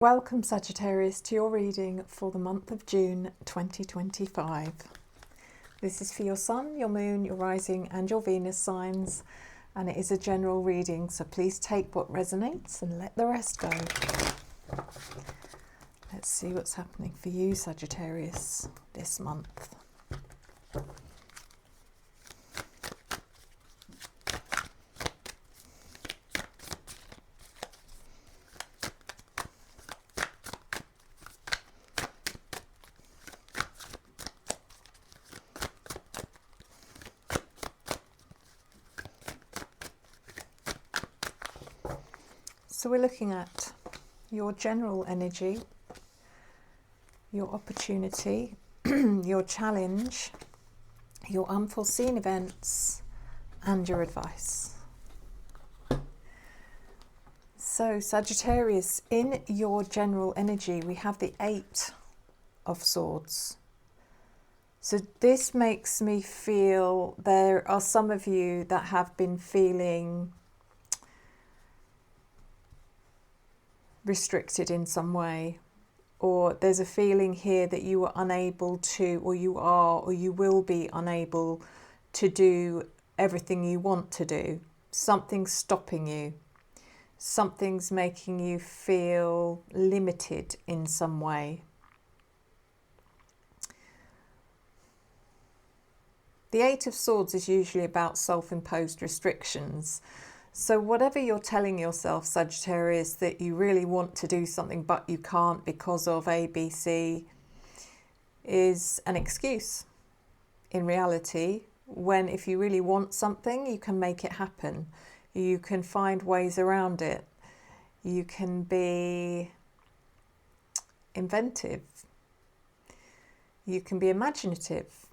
Welcome Sagittarius to your reading for the month of June 2025. This is for your Sun, your Moon, your Rising and your Venus signs, and it is a general reading, so please take what resonates and let the rest go. Let's see what's happening for you, Sagittarius, this month. So we're looking at your general energy, your opportunity, your challenge, your unforeseen events, and your advice. So Sagittarius, in your general energy, we have the Eight of Swords. So this makes me feel there are some of you that have been feeling restricted in some way, or there's a feeling here that you are unable to, or you are, or you will be unable to do everything you want to do. Something's stopping you. Something's making you feel limited in some way. The Eight of Swords is usually about self-imposed restrictions. So whatever you're telling yourself, Sagittarius, that you really want to do something but you can't because of A, B, C, is an excuse. In reality, when if you really want something, you can make it happen. You can find ways around it. You can be inventive. You can be imaginative.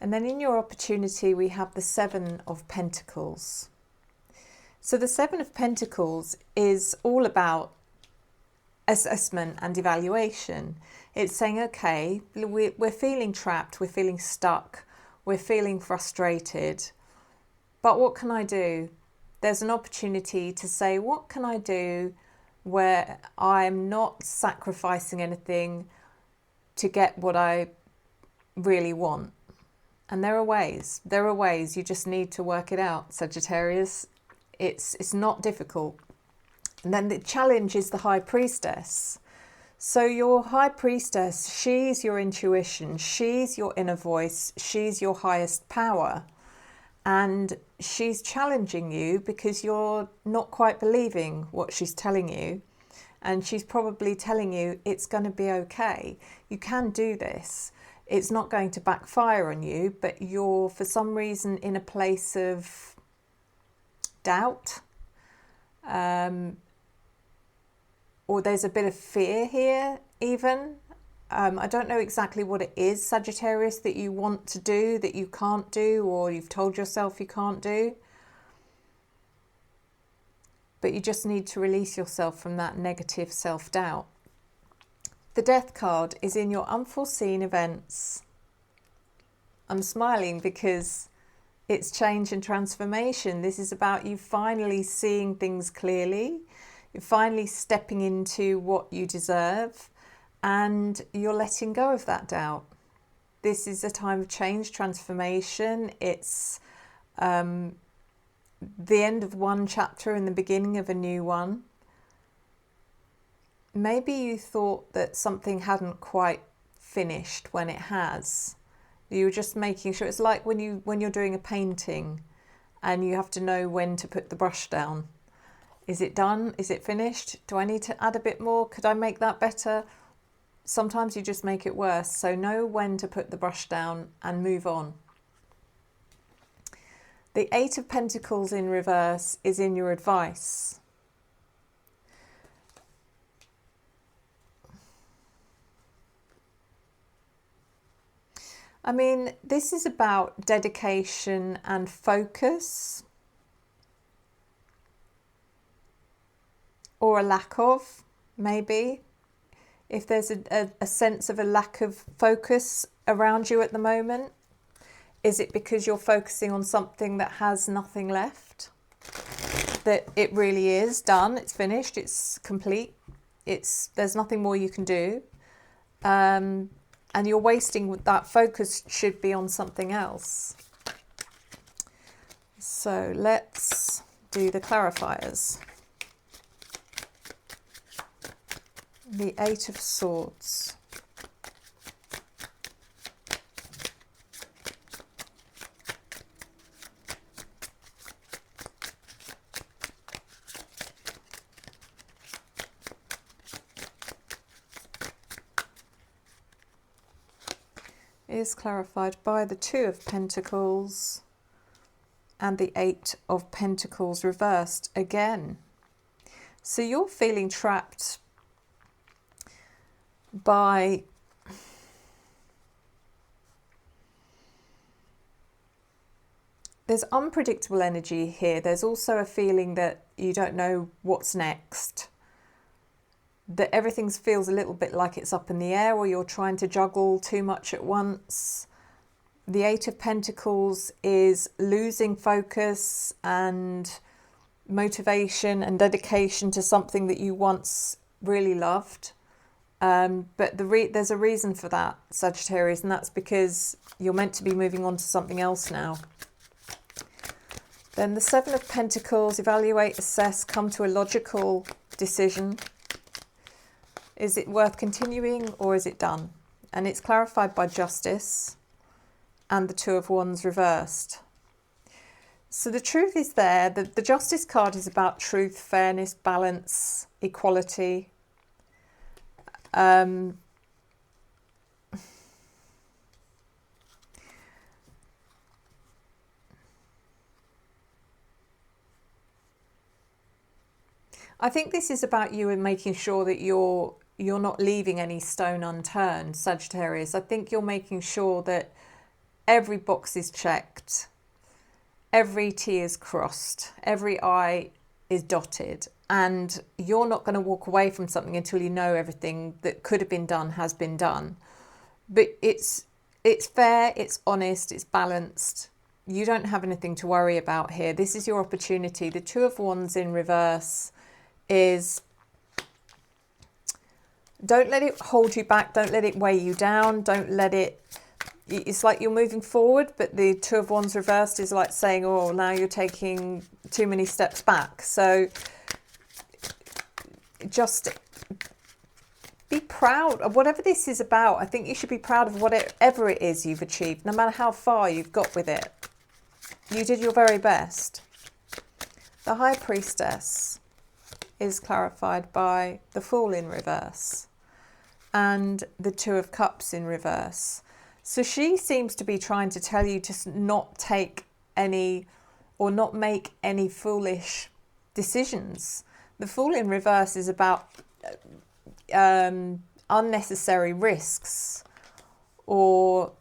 And then in your opportunity, we have the Seven of Pentacles. So the Seven of Pentacles is all about assessment and evaluation. It's saying, okay, we're feeling trapped, we're feeling stuck, we're feeling frustrated, but what can I do? There's an opportunity to say, what can I do where I'm not sacrificing anything to get what I really want? And there are ways, you just need to work it out, Sagittarius. It's not difficult. And then the challenge is the High Priestess. So your High Priestess, she's your intuition, she's your inner voice, she's your highest power. And she's challenging you because you're not quite believing what she's telling you. And she's probably telling you it's going to be okay. You can do this. It's not going to backfire on you, but you're for some reason in a place of doubt, or there's a bit of fear here even. I don't know exactly what it is, Sagittarius, that you want to do that you can't do, or you've told yourself you can't do, but you just need to release yourself from that negative self-doubt. The Death card is in your unforeseen events. I'm smiling because it's change and transformation. This is about you finally seeing things clearly. You're finally stepping into what you deserve, and you're letting go of that doubt. This is a time of change, transformation. It's the end of one chapter and the beginning of a new one. Maybe you thought that something hadn't quite finished when it has. You're just making sure. It's like when you're doing a painting and you have to know when to put the brush down. Is it done? Is it finished? Do I need to add a bit more? Could I make that better? Sometimes you just make it worse. So know when to put the brush down and move on. The Eight of Pentacles in reverse is in your advice. I mean, this is about dedication and focus, or a lack of, maybe. If there's a sense of a lack of focus around you at the moment, is it because you're focusing on something that has nothing left? That it really is done, it's finished, it's complete, there's nothing more you can do. And you're wasting that. Focus should be on something else. So let's do the clarifiers. The Eight of Swords. Is clarified by the Two of Pentacles and the Eight of Pentacles reversed again. So you're feeling trapped by there's unpredictable energy here. There's also a feeling that you don't know what's next, that everything feels a little bit like it's up in the air, or you're trying to juggle too much at once. The Eight of Pentacles is losing focus and motivation and dedication to something that you once really loved. But there's a reason for that, Sagittarius, and that's because you're meant to be moving on to something else now. Then the Seven of Pentacles, evaluate, assess, come to a logical decision. Is it worth continuing or is it done? And it's clarified by Justice and the Two of Wands reversed. So the truth is there. The Justice card is about truth, fairness, balance, equality. I think this is about you and making sure that you're not leaving any stone unturned, Sagittarius. I think you're making sure that every box is checked, every T is crossed, every I is dotted, and you're not going to walk away from something until you know everything that could have been done has been done. But it's fair, it's honest, it's balanced. You don't have anything to worry about here. This is your opportunity. The Two of Wands in reverse is, don't let it hold you back, don't let it weigh you down, don't let it, it's like you're moving forward, but the Two of Wands reversed is like saying, oh, now you're taking too many steps back. So just be proud of whatever this is about. I think you should be proud of whatever it is you've achieved, no matter how far you've got with it. You did your very best. The High Priestess is clarified by the Fool in reverse and the Two of Cups in reverse. So she seems to be trying to tell you to not take any or not make any foolish decisions. The Fool in reverse is about unnecessary risks or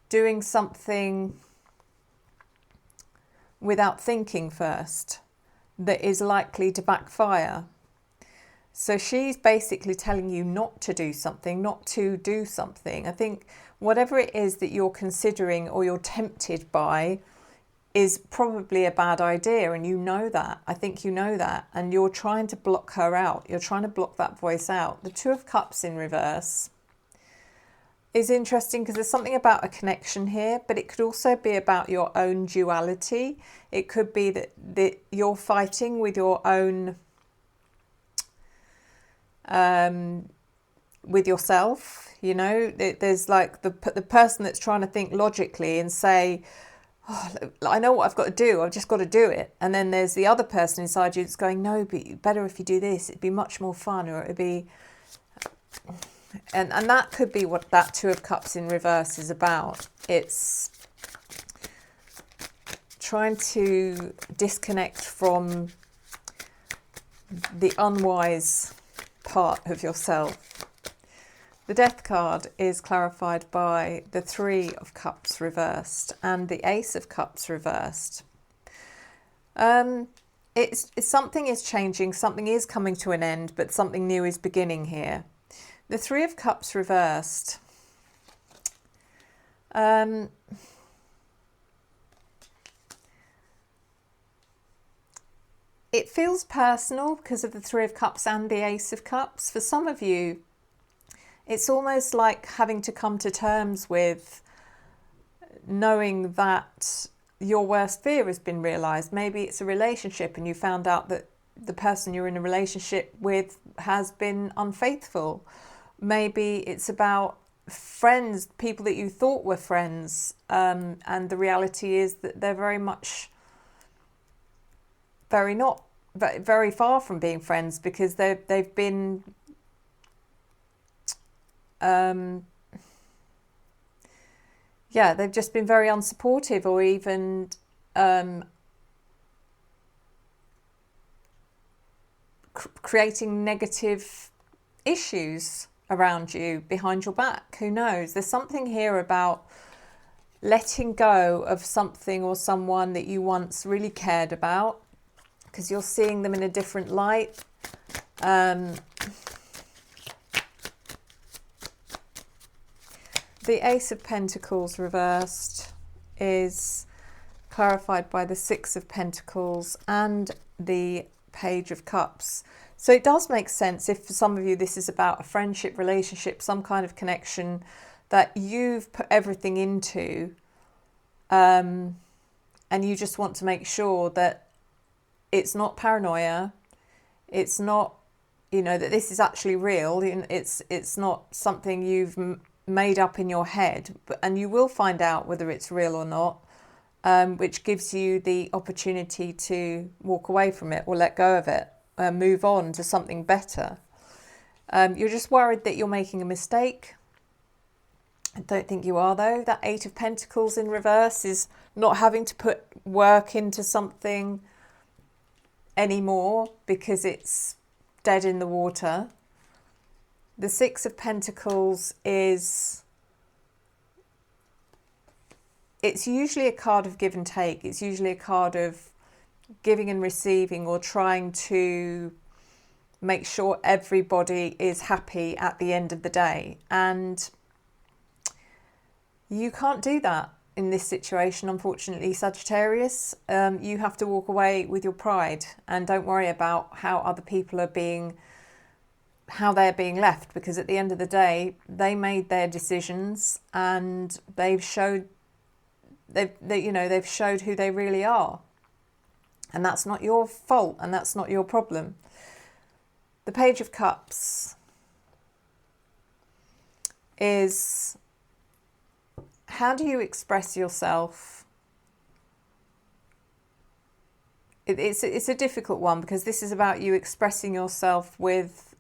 doing something without thinking first that is likely to backfire. So she's basically telling you not to do something, not to do something. I think whatever it is that you're considering or you're tempted by is probably a bad idea, and you know that. I think you know that, and you're trying to block her out. You're trying to block that voice out. The Two of Cups in reverse is interesting because there's something about a connection here, but it could also be about your own duality. It could be that you're fighting with your own, with yourself, you know. There's like the person that's trying to think logically and say, oh, I know what I've got to do, I've just got to do it. And then there's the other person inside you that's going, no, but better if you do this, it'd be much more fun, or it'd be... And that could be what that Two of Cups in reverse is about. It's trying to disconnect from the unwise part of yourself. The Death card is clarified by the Three of Cups reversed and the Ace of Cups reversed. It's something is changing, something is coming to an end, but something new is beginning here. The Three of Cups reversed. I it feels personal because of the Three of Cups and the Ace of Cups. For some of you, it's almost like having to come to terms with knowing that your worst fear has been realised. Maybe it's a relationship and you found out that the person you're in a relationship with has been unfaithful. Maybe it's about friends, people that you thought were friends, and the reality is that they're very far from being friends, because they've been they've just been very unsupportive, or even creating negative issues around you behind your back. Who knows? There's something here about letting go of something or someone that you once really cared about, because you're seeing them in a different light. The Ace of Pentacles reversed is clarified by the Six of Pentacles and the Page of Cups. So it does make sense if for some of you this is about a friendship, relationship, some kind of connection that you've put everything into, and you just want to make sure that it's not paranoia, it's not, that this is actually real, it's not something you've made up in your head, and you will find out whether it's real or not, which gives you the opportunity to walk away from it or let go of it, move on to something better. You're just worried that you're making a mistake. I don't think you are, though. That Eight of Pentacles in reverse is not having to put work into something anymore because it's dead in the water. The Six of Pentacles it's usually a card of give and take. It's usually a card of giving and receiving, or trying to make sure everybody is happy at the end of the day. And you can't do that in this situation, unfortunately, Sagittarius. You have to walk away with your pride, and don't worry about how other people are how they're being left, because at the end of the day, they made their decisions and they've showed who they really are. And that's not your fault, and that's not your problem. The Page of Cups is, how do you express yourself? It's a difficult one, because this is about you expressing yourself with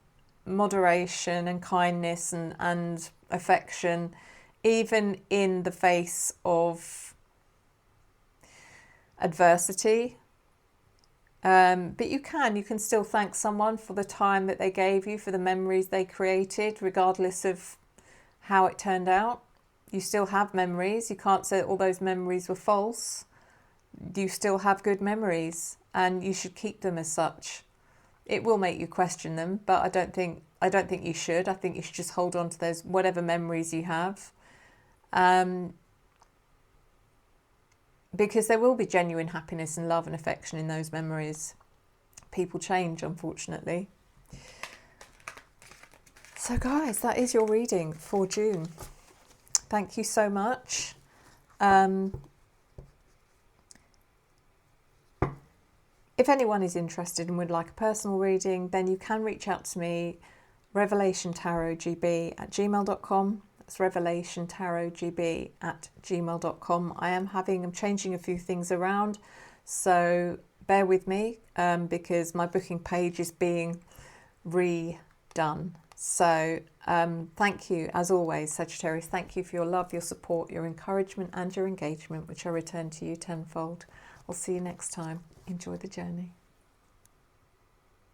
moderation and kindness and affection, even in the face of adversity. But you can still thank someone for the time that they gave you, for the memories they created, regardless of how it turned out. You still have memories. You can't say that all those memories were false. You still have good memories, and you should keep them as such. It will make you question them, but I don't think you should. I think you should just hold on to those whatever memories you have. Because there will be genuine happiness and love and affection in those memories. People change, unfortunately. So guys, that is your reading for June. Thank you so much. If anyone is interested and would like a personal reading, then you can reach out to me, revelationtarotgb@gmail.com. That's revelationtarotgb@gmail.com. I'm changing a few things around, so bear with me, because my booking page is being redone. So thank you, as always, Sagittarius. Thank you for your love, your support, your encouragement and your engagement, which I return to you tenfold. I'll see you next time. Enjoy the journey.